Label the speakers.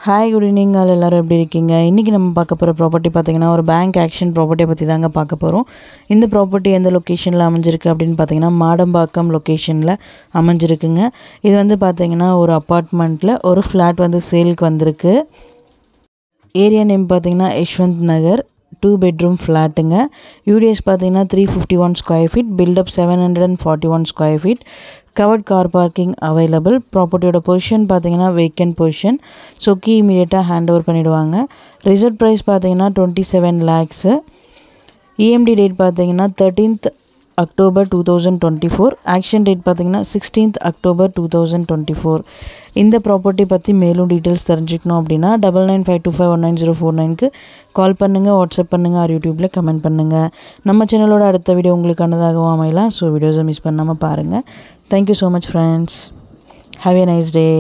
Speaker 1: Hi good evening எல்லாரும் எப்படி இருக்கீங்க? இன்றைக்கி நம்ம பார்க்க போகிற ப்ராப்பர்ட்டி பார்த்திங்கன்னா ஒரு பேங்க் ஆக்ஷன் ப்ராப்பர்ட்டியை பற்றி தாங்க பார்க்க போகிறோம். இந்த ப்ராப்பர்ட்டி எந்த லொக்கேஷனில் அமைஞ்சிருக்கு அப்படின்னு பார்த்திங்கன்னா மாடம்பாக்கம் லொக்கேஷனில் அமைஞ்சிருக்குங்க. இது வந்து பார்த்திங்கன்னா ஒரு அப்பார்ட்மெண்ட்டில் ஒரு ஃப்ளாட் வந்து சேலுக்கு வந்திருக்கு. ஏரியா நேம் பார்த்திங்கன்னா யஷ்வந்த் நகர், 2 bedroom ஃப்ளாட்டுங்க. யூடிஎஸ் பார்த்திங்கன்னா 351 square feet, built up 741 square feet, covered car parking available. ப்ராப்பர்ட்டியோட பொசிஷன் பார்த்தீங்கன்னா வேக்கன்ட் பொசிஷன். ஸோ கீ இமீடியட்டாக ஹேண்ட் ஓவர் பண்ணிவிடுவாங்க. ரிசர்வ் ப்ரைஸ் பார்த்தீங்கன்னா 27 lakhs. இஎம்டி டேட் பார்த்தீங்கன்னா 13th October 2024. ஆக்ஷன் டேட் பார்த்தீங்கன்னா 16th October 2024. இந்த ப்ராப்பர்ட்டி பற்றி மேலும் டீட்டெயில்ஸ் தெரிஞ்சுக்கணும் அப்படின்னா 9952519049க்கு கால் பண்ணுங்கள், வாட்ஸ்அப் பண்ணுங்கள், ஆர் யூடியூப்பில் கமெண்ட் பண்ணுங்கள். நம்ம சேனலோட அடுத்த வீடியோ உங்களுக்கானதாகவும் அமையலாம். ஸோ வீடியோஸை மிஸ் பண்ணாமல் பாருங்கள். Thank you so much friends. Have a nice day.